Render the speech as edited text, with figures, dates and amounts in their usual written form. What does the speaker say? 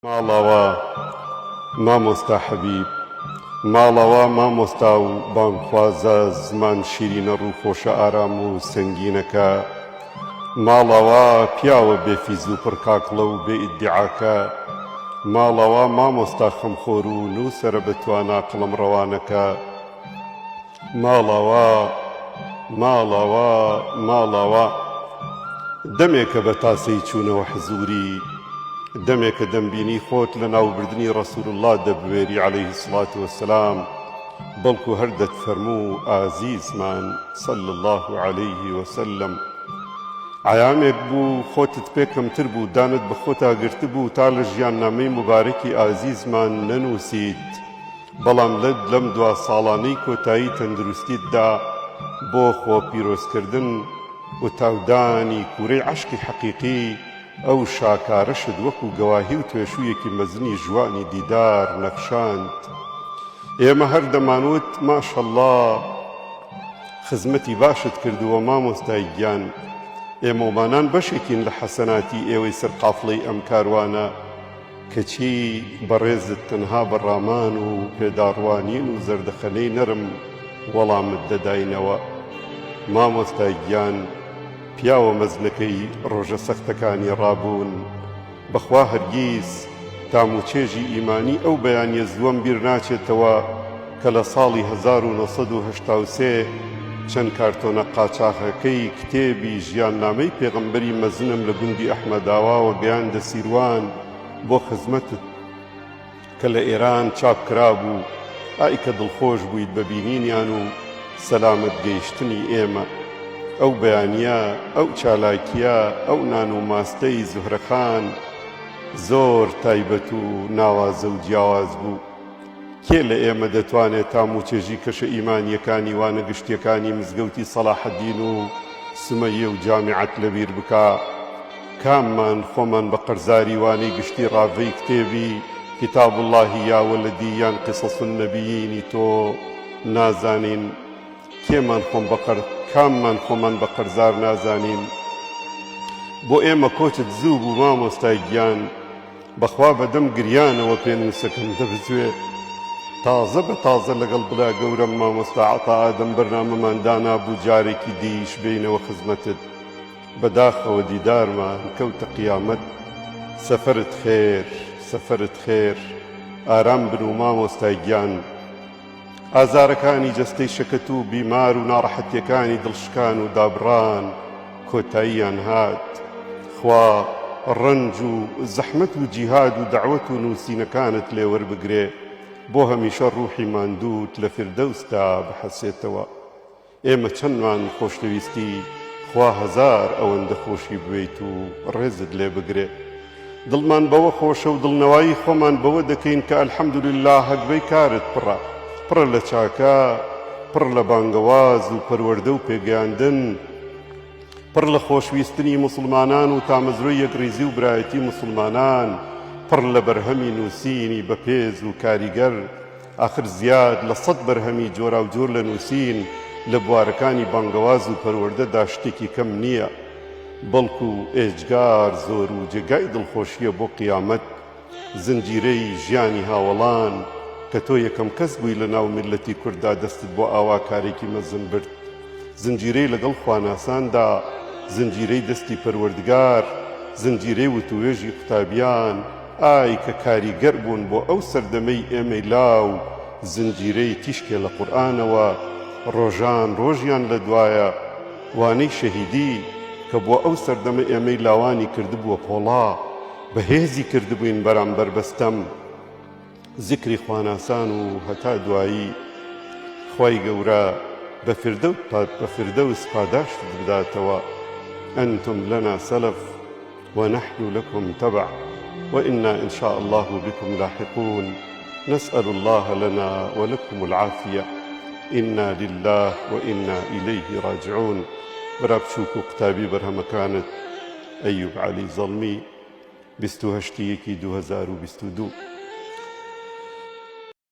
ماڵەوە مامۆستا حەبیب، ماڵەوە مامۆستا و بانگخوازە زمان شیرینە ڕووخۆشە ئارام و سەنگینەکە، ماڵەوە پیاوە بێفیز و پڕکاکڵە و بێ ئیدعاکە، ماڵەوە مامۆستا خەمخۆر و نووسەرە بەتوانا قڵەمڕەوانەکە، ماڵەوە ماڵەوە ماڵەوە دەمێکە بە تاسەی چوونەوە حزوری، دەمێکە دەمبینی خۆت لە ناوبردنی ڕەسوول الله دەبوێری عەلەیه السڵات وەسەلام، بەڵکو هەر دەتفەرموو ئازیزمان صلی الله عەلەیه وسلم. عەیامێک بوو خۆتت پێ کەمتر بوو، دانت بە خۆتا گرتبوو تا لە ژیاننامەی مبارەکی ئازیزمان نەنووسیت، بەڵام لەم دوا ساڵانەی کۆتایی تەندروستیتدا بۆ خۆ پیرۆزکردن و تاودانی کوورەی عەشقی حەقیقی ئەو شاکارەشت وەکو گەواهی و توێشوویەکی مەزنی ژوانی دیدار نەخشاند. ئێمە هەر دەمانوت ماشەڵڵا خزمەتی باشت کردووە مامۆستای گیان، ئێمەومانان بەشێکین لە حەسەناتی ئێوەی سەرقافڵەی ئەم کاروانە، کەچی بەڕێزت تەنها بەڕامان و پێداڕوانین و زەردەخەنەی نەرم وەڵامت دەداینەوە. مامۆستای گیان پیاوە مەزنەکەی ڕۆژە سەختەکانی ڕابوون، بەخوا هەرگیز تاموچێژی ئیمانی ئەو بەیانیە زووەم بیر ناچێتەوە کە لە ساڵی 1983 چەند کارتۆنە قاچاغەکەی کتێبی ژیاننامەی پێغەمبەری مەزنم لە گوندی ئەحمەداواوە گەیاندە سیروان بۆ خزمەتت کە لە ئێران چاپ کرابوو، ئای کە دڵخۆش بوویت بەبینینیان و سەلامت گەیشتنی ئێمە. ئەو بەیانیە، ئەو چالاکیە، ئەو نان و ماستەی زوهرەخان زۆر تایبەت و ناوازە و جیاواز بوو. کێ لە ئێمە دەتوانێت تاموچێژی کەشە ئیمانیەکانی وانە گشتیەکانی مزگەوتی سەلاحەدین و سومەیە و جامیعەت لەبیر بکا؟ کاممان خۆمان بە قەرزاری وانەی گشتی ڕاڤەی کتێبی کتاب اللهی یا وەلەدی یان قیسەس النەبیینی تۆ نازانین؟ کاممان خۆمان بە قەرزار نازانین؟ بۆ ئێمە کۆچت زوو بوو مامۆستای گیان، بەخوا بەدەم گریانەوە پێنووسەکەم دەبزوێ. تازە بە تازە لەگەڵ بلا گەورەم مامۆستا عەتا ئادەم بەرنامەمان دانابوو جارێکی دیش بینەوە خزمەتت، بەداخەوە دیدارمان کەوتە قیامەت. سەفەرت خێر، سەفەرت خێر، ئارام بن و مامۆستای گیان. ئازارەکانی جەستەی شەکەت و بیمار و ناڕەحەتیەکانی دڵشکان و دابڕان کۆتاییان هات. خوا ڕەنج و زەحمەت و جیهاد و دەعوەت و نووسینەکانت لێ وەربگرێ، بۆ هەمیشە ڕووحی ماندووت لە فردەوسدا بحەسێتەوە. ئێمە چەندمان خۆشەویستی خوا هەزار ئەوەندە خۆشی بوێیت و ڕێزت لێ بگرێ. دڵمان بەوە خۆشە و دڵنەوایی خۆمان بەوە دەکەین کە ئەلحەمدولله هەگبەی کارت پڕە لە چاکە، پڕ لە بانگەواز و پەروەردە و پێگەیاندن، پڕ لە خۆشویستنی مسلمانان و تامەزرۆی یەکڕیزی و برایەتی مسلمانان، پڕ لە بەرهەمی نووسینی بەپێز و کاریگەر. ئاخر زیاد لە 100 بەرهەمی جۆرا و جۆر لە نووسین لە بوارەکانی بانگەواز و پەروەردەدا شتێکی کەم نییە، بەڵکو ئێجگار زۆر و جێگای دڵخۆشیە بۆ قیامەت. زنجیرەی ژیانی هاوڵان کە تۆ یەکەم کەس بووی لە ناو میلەتی کورددا دەستت بۆ ئاواکارێکی مەزن برد، زنجیرەی لەگەڵ خواناساندا، زنجیرەی دەستی پەروەردگار، زنجیرەی وتوێژی قوتابیان، ئای کە کاریگەر بوون بۆ ئەو سەردەمەی ئێمەی لاو، زنجیرەی تیشکێ لە قورئانەوە ڕۆژان ڕۆژیان لە دوایە، وانەی شەهیدی کە بۆ ئەو سەردەمە ئێمەی لاوانی کردبووە پۆڵا، بەهێزی کردبووین بەرامبەر بەستەم. ذکری خواناسان و هەتا دوایی خوای گەورە بە فردەوس پاداشت بداتەوە. ئەنتم لەنا سەلف ونحن لكم تبع وإنا إن شاء الله بكم لاحقون. نسأل الله لنا ولكم العافية. إنا لله وإنا إليه راجعون. برابشوك قتابي برهمكانت أيوب علي ظلمي 28 2022.